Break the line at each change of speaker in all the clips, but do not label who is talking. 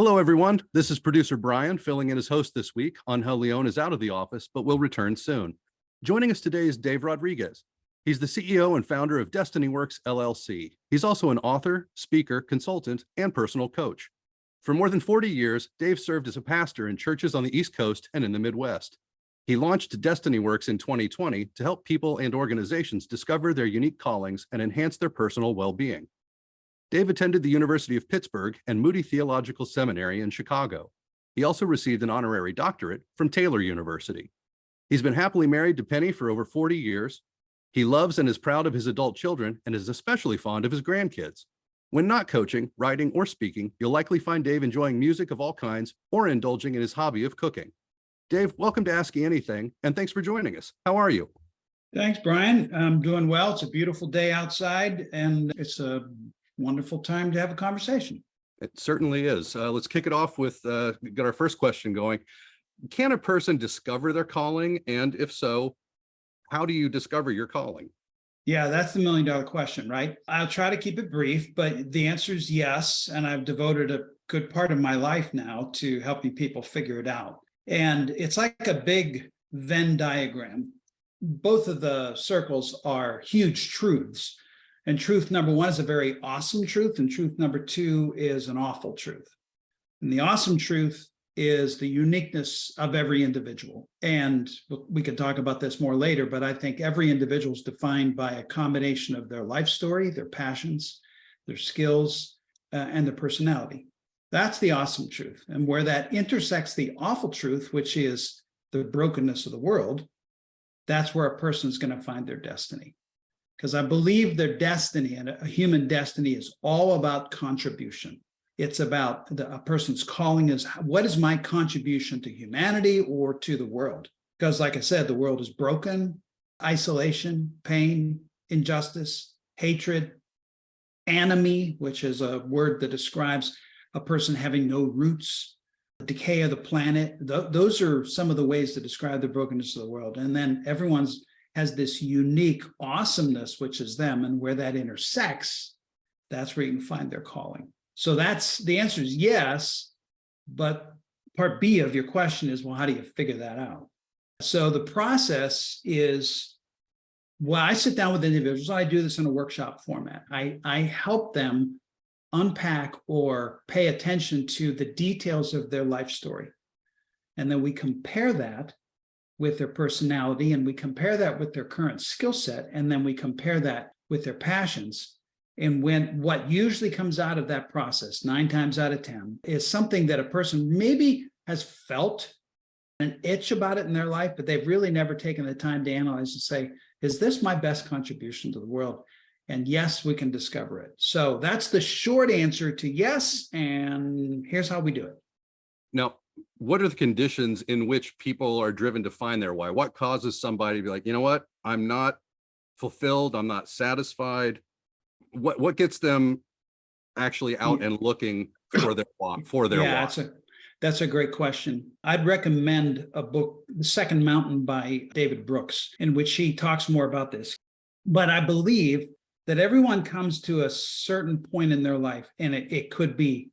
Hello, everyone. This is producer Brian filling in as host this week. Angel Leon is out of the office, but will return soon. Joining us today is Dave Rodriguez. He's the CEO and founder of Destiny Works, LLC. He's also an author, speaker, consultant, and personal coach. For more than 40 years, Dave served as a pastor in churches on the East Coast and in the Midwest. He launched Destiny Works in 2020 to help people and organizations discover their unique callings and enhance their personal well-being. Dave attended the University of Pittsburgh and Moody Theological Seminary in Chicago. He also received an honorary doctorate from Taylor University. He's been happily married to Penny for over 40 years. He loves and is proud of his adult children and is especially fond of his grandkids. When not coaching, writing, or speaking, you'll likely find Dave enjoying music of all kinds or indulging in his hobby of cooking. Dave, welcome to Ask You Anything, and thanks for joining us. How are you?
Thanks, Brian. I'm doing well. It's a beautiful day outside, and it's a wonderful time to have a conversation.
It certainly is. Let's kick it off with get our first question going. Can a person discover their calling? And if so, how do you discover your calling?
Yeah, that's the million-dollar question, right? I'll try to keep it brief, but the answer is yes. And I've devoted a good part of my life now to helping people figure it out. And it's like a big Venn diagram. Both of the circles are huge truths. And truth number one is a very awesome truth, and truth number two is an awful truth. And the awesome truth is the uniqueness of every individual. And we can talk about this more later, but I think every individual is defined by a combination of their life story, their passions, their skills, and their personality. That's the awesome truth. And where that intersects the awful truth, which is the brokenness of the world, that's where a person's going to find their destiny. Because I believe their destiny and a human destiny is all about contribution. It's about a person's calling is, what is my contribution to humanity or to the world? Because like I said, the world is broken, isolation, pain, injustice, hatred, anomie, which is a word that describes a person having no roots, decay of the planet. Those are some of the ways to describe the brokenness of the world. And then everyone's has this unique awesomeness, which is them, and where that intersects, that's where you can find their calling. So that's the answer is yes, but part B of your question is, well, how do you figure that out? So the process is, well, I sit down with individuals. I do this in a workshop format. I help them unpack or pay attention to the details of their life story. And then we compare that with their personality, and we compare that with their current skill set, and then we compare that with their passions. And what usually comes out of that process, 9 times out of 10, is something that a person maybe has felt an itch about it in their life, but they've really never taken the time to analyze and say, is this my best contribution to the world? And yes, we can discover it. So that's the short answer to yes, and here's how we do it.
Now, what are the conditions in which people are driven to find their why? What causes somebody to be like, you know what, I'm not fulfilled, I'm not satisfied? What gets them actually out and looking for their why?
Yeah, that's a great question. I'd recommend a book, The Second Mountain by David Brooks, in which he talks more about this. But I believe that everyone comes to a certain point in their life, and it could be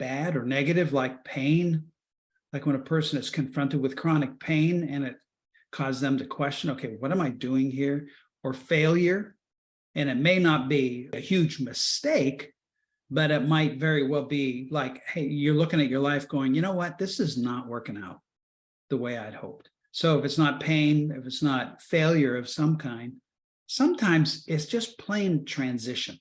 bad or negative, like pain. Like when a person is confronted with chronic pain and it causes them to question, okay, what am I doing here? Or failure. And it may not be a huge mistake, but it might very well be like, hey, you're looking at your life going, you know what, this is not working out the way I'd hoped. So if it's not pain, if it's not failure of some kind, sometimes it's just plain transition.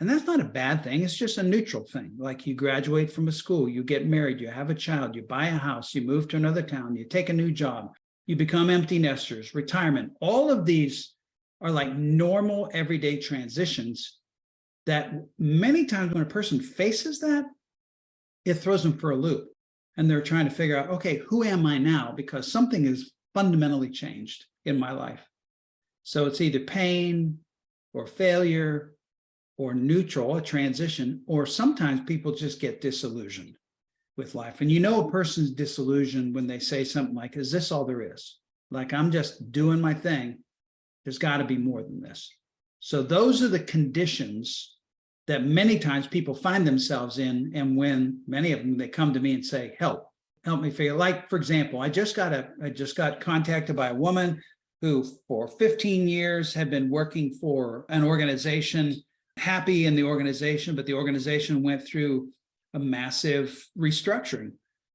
And that's not a bad thing. It's just a neutral thing. Like you graduate from a school, you get married, you have a child, you buy a house, you move to another town, you take a new job, you become empty nesters, retirement. All of these are like normal everyday transitions that many times when a person faces that, it throws them for a loop. And they're trying to figure out, okay, who am I now? Because something has fundamentally changed in my life. So it's either pain or failure or neutral, a transition, or sometimes people just get disillusioned with life. And you know a person's disillusioned when they say something like, is this all there is? Like, I'm just doing my thing. There's got to be more than this. So those are the conditions that many times people find themselves in. And when many of them, they come to me and say, help me figure, like, for example, I just got contacted by a woman who for 15 years had been working for an organization, happy in the organization, but the organization went through a massive restructuring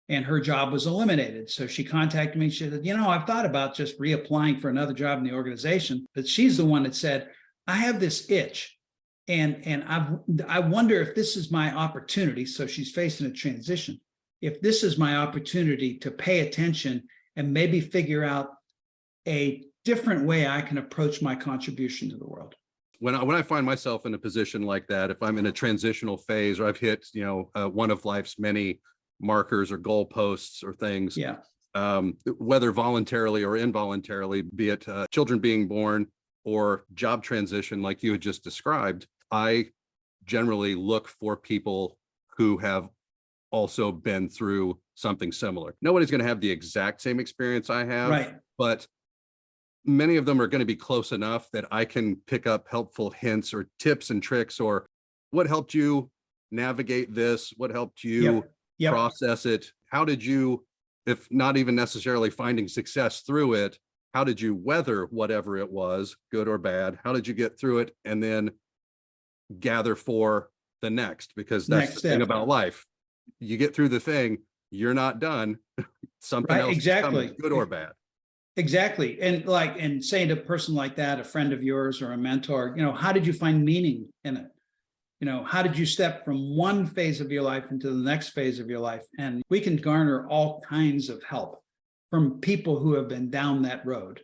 and her job was eliminated. So she contacted me. She said, I've thought about just reapplying for another job in the organization, but she's the one that said, I have this itch and I wonder if this is my opportunity. So she's facing a transition. If this is my opportunity to pay attention and maybe figure out a different way I can approach my contribution to the world.
When I find myself in a position like that, if I'm in a transitional phase or I've hit, one of life's many markers or goalposts or things, whether voluntarily or involuntarily, be it children being born or job transition, like you had just described, I generally look for people who have also been through something similar. Nobody's going to have the exact same experience I have,
right,
but many of them are going to be close enough that I can pick up helpful hints or tips and tricks, or what helped you navigate this? What helped you process it? How did you, if not even necessarily finding success through it, how did you weather whatever it was, good or bad? How did you get through it and then gather for the next? Because that's the thing about life. You get through the thing, you're not done. Something else is coming, good or bad.
Exactly. And saying to a person like that, a friend of yours or a mentor, how did you find meaning in it? How did you step from one phase of your life into the next phase of your life? And we can garner all kinds of help from people who have been down that road.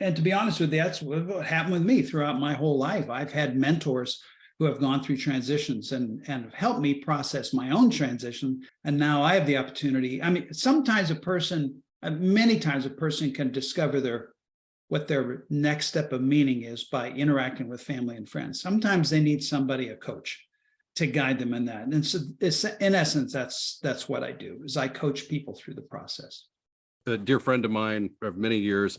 And to be honest with you, that's what happened with me throughout my whole life. I've had mentors who have gone through transitions and have helped me process my own transition. And now I have the opportunity. I mean, many times a person can discover what their next step of meaning is by interacting with family and friends. Sometimes they need somebody, a coach, to guide them in that. And so in essence, that's what I do, is I coach people through the process.
A dear friend of mine of many years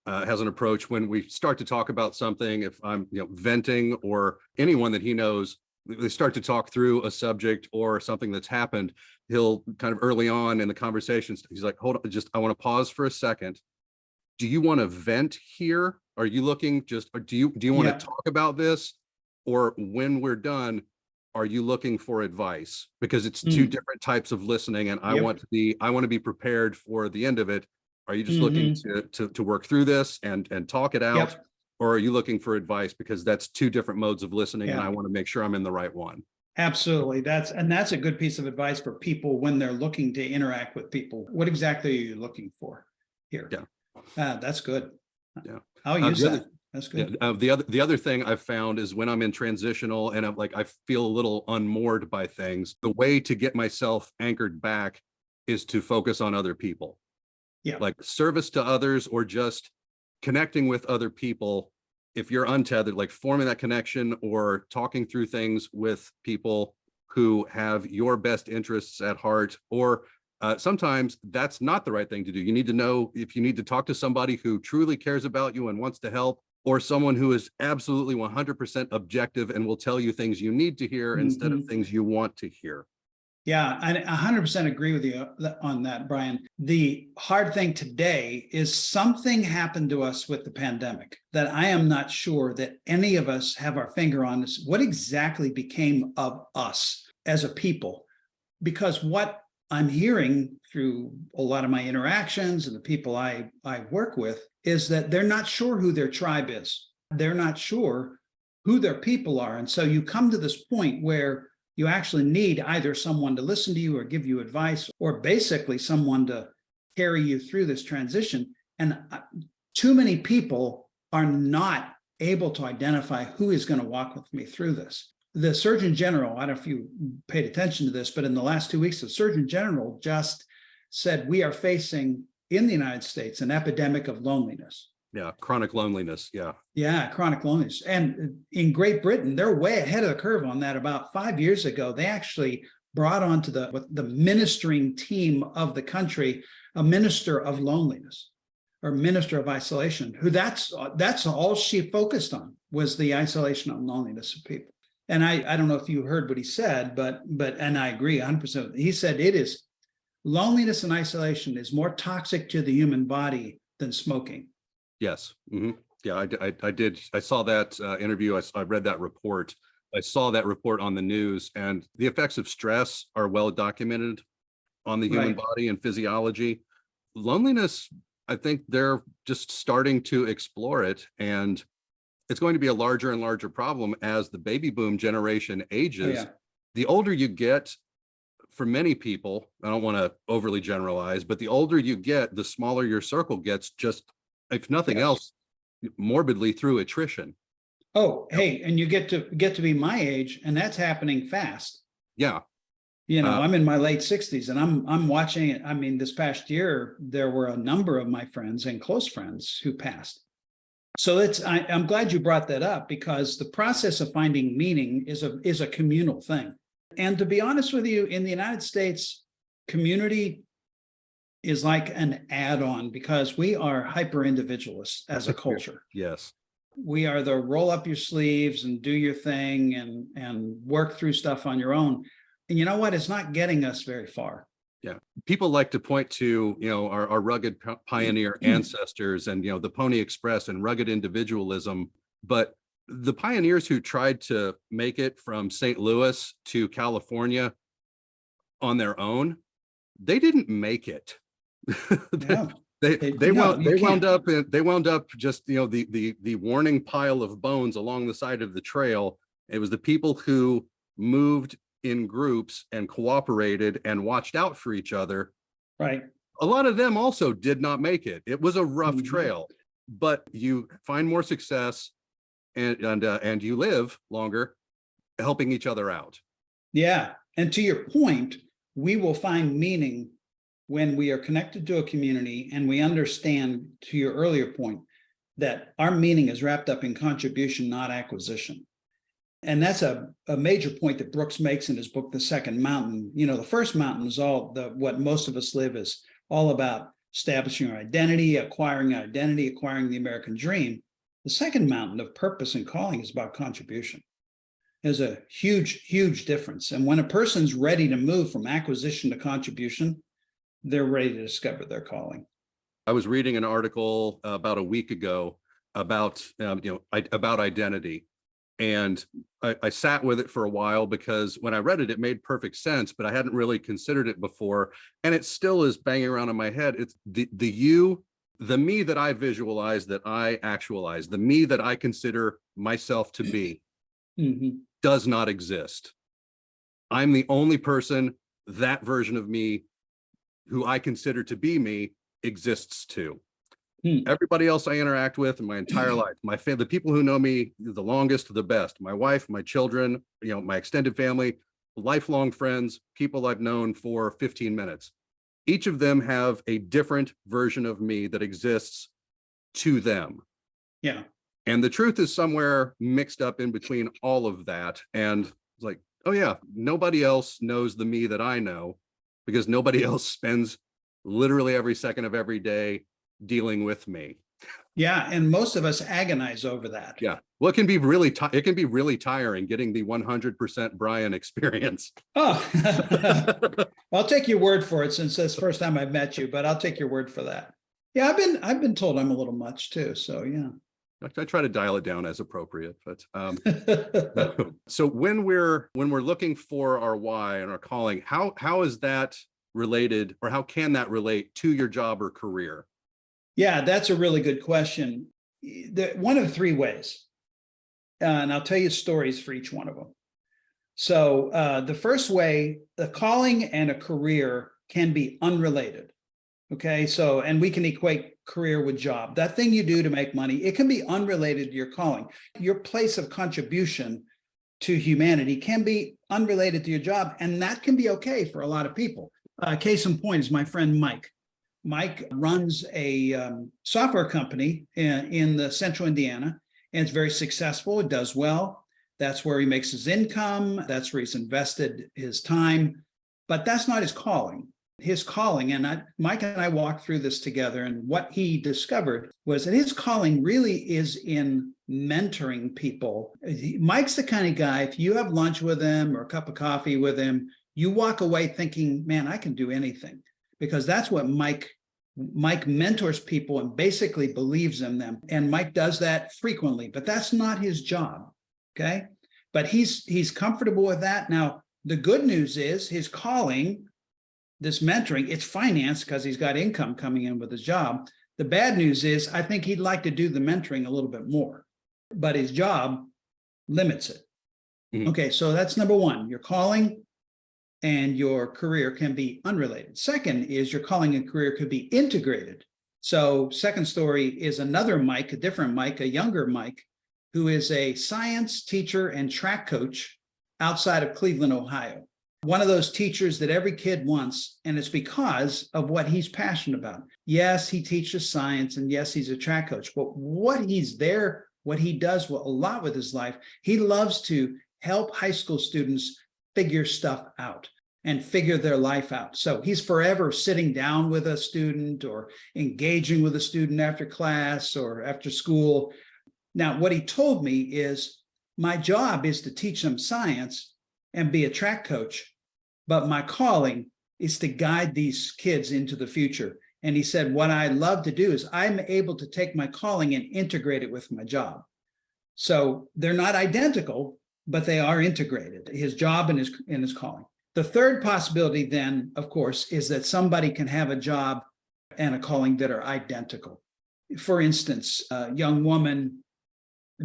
has an approach when we start to talk about something, if I'm venting, or anyone that he knows, they start to talk through a subject or something that's happened, he'll kind of early on in the conversations, he's like, hold on, I want to pause for a second. Do you want to vent here? Are you looking or do you want to talk about this? Or when we're done, are you looking for advice? Because it's two different types of listening, and I want to be prepared for the end of it. Are you just looking to work through this and talk it out? Or are you looking for advice? Because that's two different modes of listening, and I want to make sure I'm in the right one.
Absolutely. That's a good piece of advice for people when they're looking to interact with people. What exactly are you looking for here? That's good. I'll use that. That's good.
The other thing I've found is when I'm in transitional and I feel a little unmoored by things, the way to get myself anchored back is to focus on other people. Like service to others, or just connecting with other people. If you're untethered, like forming that connection or talking through things with people who have your best interests at heart, or sometimes that's not the right thing to do. You need to know if you need to talk to somebody who truly cares about you and wants to help, or someone who is absolutely 100% objective and will tell you things you need to hear instead of things you want to hear.
Yeah, I 100% agree with you on that, Brian. The hard thing today is something happened to us with the pandemic that I am not sure that any of us have our finger on this. What exactly became of us as a people? Because what I'm hearing through a lot of my interactions and the people I work with is that they're not sure who their tribe is. They're not sure who their people are. And so you come to this point where you actually need either someone to listen to you or give you advice, or basically someone to carry you through this transition. And too many people are not able to identify who is going to walk with me through this. The Surgeon General, I don't know if you paid attention to this, but in the last 2 weeks, the Surgeon General just said we are facing in the United States an epidemic of loneliness.
Chronic loneliness.
Chronic loneliness. And in Great Britain, they're way ahead of the curve on that. About 5 years ago, they actually brought onto the ministering team of the country a minister of loneliness, or minister of isolation, who that's all she focused on, was the isolation and loneliness of people. And I don't know if you heard what he said, but and I agree 100%. He said it is loneliness and isolation is more toxic to the human body than smoking.
Yes. Yeah, I did. I saw that interview. I read that report. I saw that report on the news, and the effects of stress are well documented on the human
Right.
body and physiology. Loneliness, I think they're just starting to explore it, and it's going to be a larger and larger problem as the baby boom generation ages.
Oh, yeah.
The older you get, for many people, I don't want to overly generalize, but the older you get, the smaller your circle gets, just if nothing
Yes.
else, morbidly through attrition.
Oh, hey, and you get to be my age, and that's happening fast.
Yeah.
I'm in my late 60s, and I'm watching it. I mean, this past year, there were a number of my friends and close friends who passed. So I'm glad you brought that up, because the process of finding meaning is a communal thing. And to be honest with you, in the United States, community is like an add-on, because we are hyper individualists as a culture.
Yes.
We are the roll up your sleeves and do your thing and work through stuff on your own. And you know what? It's not getting us very far.
Yeah. People like to point to, our rugged pioneer ancestors and, the Pony Express and rugged individualism. But the pioneers who tried to make it from St. Louis to California on their own, they didn't make it.
Yeah.
They wound up just, the warning pile of bones along the side of the trail. It was the people who moved in groups and cooperated and watched out for each other.
Right.
A lot of them also did not make it. It was a rough trail, but you find more success and you live longer helping each other out.
Yeah. And to your point, we will find meaning when we are connected to a community and we understand, to your earlier point, that our meaning is wrapped up in contribution, not acquisition. And that's a major point that Brooks makes in his book, The Second Mountain. The first mountain is what most of us live is all about establishing our identity, acquiring the American dream. The second mountain of purpose and calling is about contribution. There's a huge, huge difference. And when a person's ready to move from acquisition to contribution, they're ready to discover their calling.
I was reading an article about a week ago about identity. And I sat with it for a while, because when I read it, it made perfect sense, but I hadn't really considered it before. And it still is banging around in my head. It's the me that I visualize, that I actualize, the me that I consider myself to be does not exist. I'm the only person that version of me who I consider to be me exists to. Everybody else I interact with in my entire life, the people who know me the longest, the best, my wife, my children, my extended family, lifelong friends, people I've known for 15 minutes. Each of them have a different version of me that exists to them.
Yeah.
And the truth is somewhere mixed up in between all of that. And it's like, oh yeah, nobody else knows the me that I know, because nobody else spends literally every second of every day dealing with me.
Yeah, and most of us agonize over that.
Yeah, well, it can be really tiring getting the 100% Brian experience.
Oh, I'll take your word for it, since that's the first time I've met you, but I'll take your word for that. Yeah, I've been told I'm a little much too, so yeah.
I try to dial it down as appropriate, but so when we're looking for our why and our calling, how is that related, or how can that relate to your job or career?
Yeah, that's a really good question. One of three ways, and I'll tell you stories for each one of them. So the first way, the calling and a career can be unrelated. Okay, and we can equate career with job. That thing you do to make money, it can be unrelated to your calling. Your place of contribution to humanity can be unrelated to your job, and that can be okay for a lot of people. Case in point is my friend Mike. Mike runs a software company in the central Indiana, and it's very successful. It does well. That's where he makes his income. That's where he's invested his time. But that's not his calling. his calling, and Mike and I walked through this together, and what he discovered was that his calling really is in mentoring people. Mike's the kind of guy, if you have lunch with him or a cup of coffee with him, you walk away thinking, man, I can do anything, because that's what Mike mentors people and basically believes in them. And Mike does that frequently, but that's not his job. Okay. But he's comfortable with that. Now, the good news is his calling, this mentoring, it's finance because he's got income coming in with his job. The bad news is I think he'd like to do the mentoring a little bit more, but his job limits it. Mm-hmm. Okay, so that's number one. Your calling and your career can be unrelated. Second is your calling and career could be integrated. So second story is another Mike, a different Mike, a younger Mike, who is a science teacher and track coach outside of Cleveland, Ohio. One of those teachers that every kid wants, and it's because of what he's passionate about. Yes, he teaches science, and yes, he's a track coach, but what he does a lot with his life, he loves to help high school students figure stuff out and figure their life out. So he's forever sitting down with a student or engaging with a student after class or after school. Now, what he told me is, my job is to teach them science and be a track coach, but my calling is to guide these kids into the future. And he said, what I love to do is I'm able to take my calling and integrate it with my job. So they're not identical, but they are integrated, his job and his calling. The third possibility then, of course, is that somebody can have a job and a calling that are identical. For instance, a young woman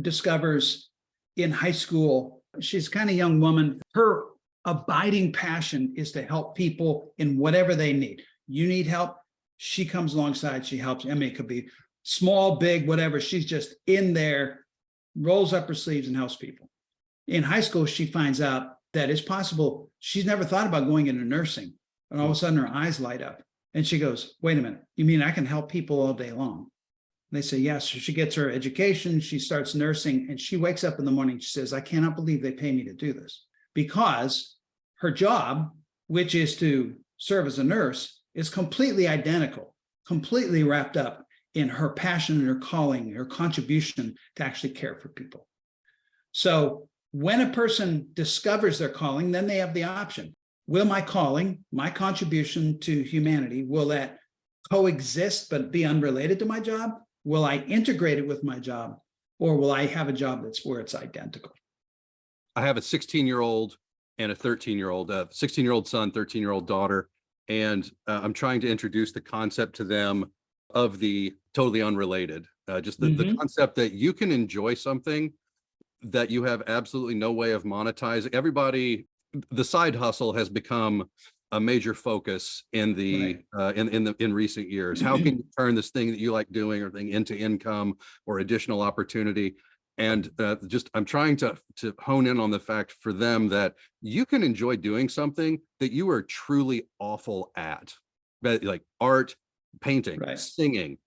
discovers in high school, she's kind of young woman, her abiding passion is to help people in whatever they need. You need help, she comes alongside, she helps. I mean, it could be small, big, whatever. She's just in there, rolls up her sleeves and helps people. In high school, she finds out that it's possible. She's never thought about going into nursing. And all of a sudden her eyes light up and she goes, wait a minute, you mean I can help people all day long? And they say, yes. So she gets her education, she starts nursing, and she wakes up in the morning, she says, I cannot believe they pay me to do this. Because her job, which is to serve as a nurse, is completely identical, completely wrapped up in her passion and her calling, her contribution to actually care for people. So when a person discovers their calling, then they have the option. Will my calling, my contribution to humanity, will that coexist but be unrelated to my job? Will I integrate it with my job? Or will I have a job that's where it's identical?
I have a 16-year-old and a 13-year-old, 16-year-old son, 13-year-old daughter, and I'm trying to introduce the concept to them of the totally unrelated, just the concept that you can enjoy something that you have absolutely no way of monetizing. Everybody, the side hustle has become a major focus in the in recent years. How can you turn this thing that you like doing or thing into income or additional opportunity? And I'm trying to hone in on the fact for them that you can enjoy doing something that you are truly awful at, like art, painting, singing,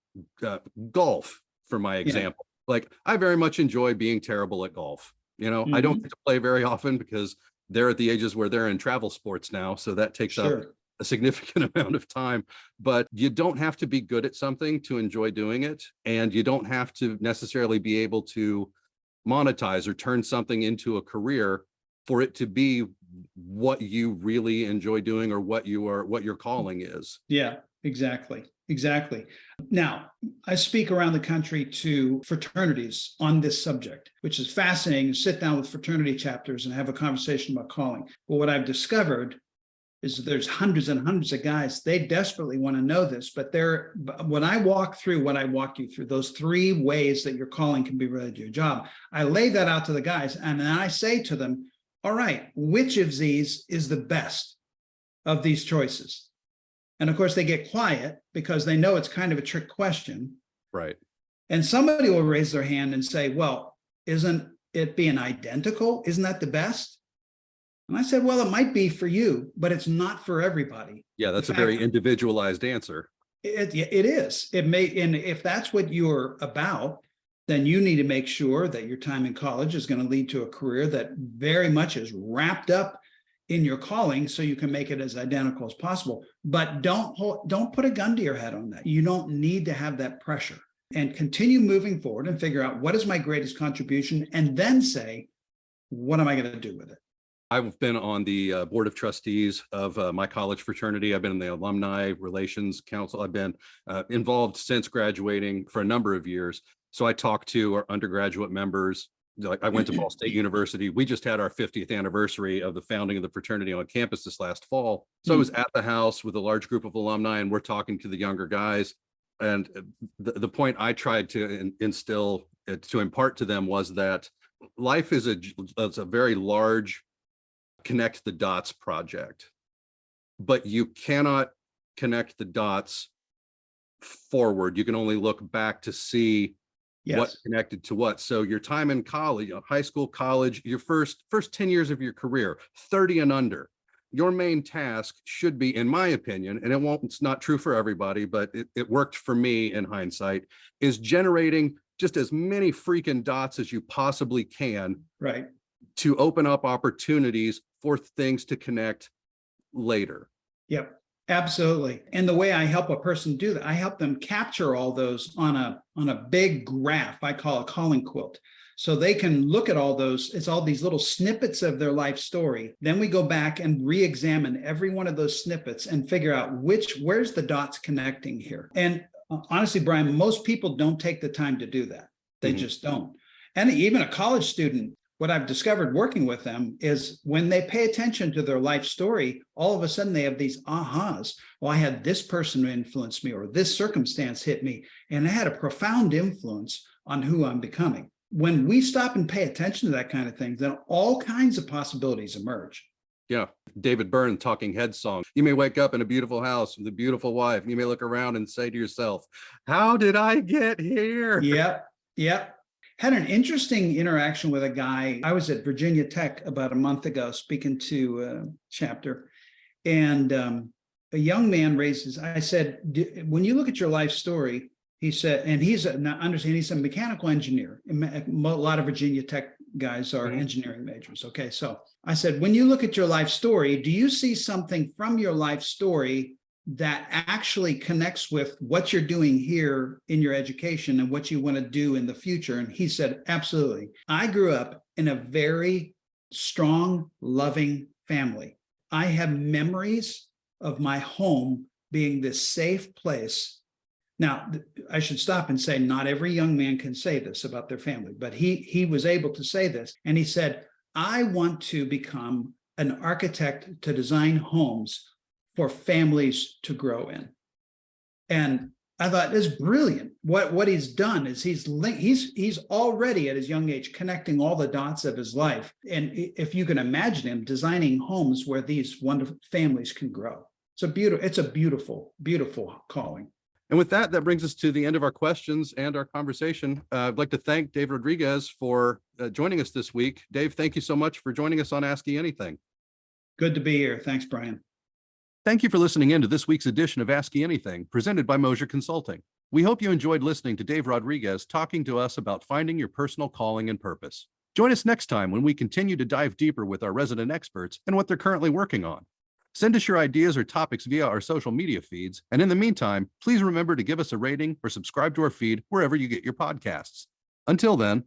golf, for my example. Like, I very much enjoy being terrible at golf. You know, I don't get to play very often because they're at the ages where they're in travel sports now. So that takes up a significant amount of time. But you don't have to be good at something to enjoy doing it. And you don't have to necessarily be able to monetize or turn something into a career for it to be what you really enjoy doing or what your calling is.
Yeah, exactly. Now, I speak around the country to fraternities on this subject, which is fascinating, to sit down with fraternity chapters and have a conversation about calling. But what I've discovered is that there's hundreds and hundreds of guys, they desperately want to know this, but when I walk you through, those three ways that your calling can be related to your job, I lay that out to the guys, and then I say to them, all right, which of these is the best of these choices? And of course, they get quiet because they know it's kind of a trick question.
Right.
And somebody will raise their hand and say, well, isn't it being identical? Isn't that the best? And I said, well, it might be for you, but it's not for everybody.
Yeah, that's a very individualized answer.
It is. It may, and if that's what you're about, then you need to make sure that your time in college is going to lead to a career that very much is wrapped up in your calling so you can make it as identical as possible. But don't put a gun to your head on that. You don't need to have that pressure, and continue moving forward and figure out what is my greatest contribution, and then say, what am I going to do with it?
I've been on the board of trustees of my college fraternity. I've been in the alumni relations council. I've been involved since graduating for a number of years. So I talk to our undergraduate members. Like, I went to Ball State University. We just had our 50th anniversary of the founding of the fraternity on campus this last fall. So I was at the house with a large group of alumni, and we're talking to the younger guys. And the point I tried to instill, to impart to them, was that life is a very large connect the dots project, but you cannot connect the dots forward. You can only look back to see what connected to what. So your time in college, high school, college, your first 10 years of your career, 30 and under, your main task should be, in my opinion, and it's not true for everybody, but it worked for me in hindsight, is generating just as many freaking dots as you possibly can,
right,
to open up opportunities for things to connect later.
Yep, absolutely. And the way I help a person do that, I help them capture all those on a big graph. I call a calling quilt. So they can look at all those, it's all these little snippets of their life story. Then we go back and re-examine every one of those snippets and figure out where's the dots connecting here. And honestly, Brian, most people don't take the time to do that. They just don't. And even a college student, what I've discovered working with them is when they pay attention to their life story, all of a sudden they have these ahas. Well, I had this person who influenced me, or this circumstance hit me, and it had a profound influence on who I'm becoming. When we stop and pay attention to that kind of thing, then all kinds of possibilities emerge.
Yeah. David Byrne, Talking Heads song. You may wake up in a beautiful house with a beautiful wife. You may look around and say to yourself, how did I get here?
Yep. Had an interesting interaction with a guy. I was at Virginia Tech about a month ago speaking to a chapter, and a young man raises, I said, when you look at your life story, he said, and he's a mechanical engineer. A lot of Virginia Tech guys are engineering majors. Okay, so I said, when you look at your life story, do you see something from your life story that actually connects with what you're doing here in your education and what you want to do in the future? And he said, absolutely. I grew up in a very strong, loving family. I have memories of my home being this safe place. Now, I should stop and say, not every young man can say this about their family, but he was able to say this. And he said, I want to become an architect to design homes for families to grow in. And I thought, this is brilliant. What he's done is he's already at his young age connecting all the dots of his life. And if you can imagine him designing homes where these wonderful families can grow. It's a beautiful, beautiful calling.
And with that, that brings us to the end of our questions and our conversation. I'd like to thank Dave Rodriguez for joining us this week. Dave, thank you so much for joining us on Ask You Anything.
Good to be here. Thanks, Brian.
Thank you for listening in to this week's edition of Ask You Anything, presented by Mosier Consulting. We hope you enjoyed listening to Dave Rodriguez talking to us about finding your personal calling and purpose. Join us next time when we continue to dive deeper with our resident experts and what they're currently working on. Send us your ideas or topics via our social media feeds. And in the meantime, please remember to give us a rating or subscribe to our feed wherever you get your podcasts. Until then,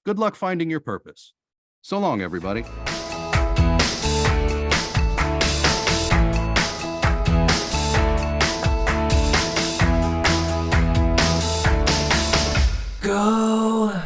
good luck finding your purpose. So long, everybody.
Go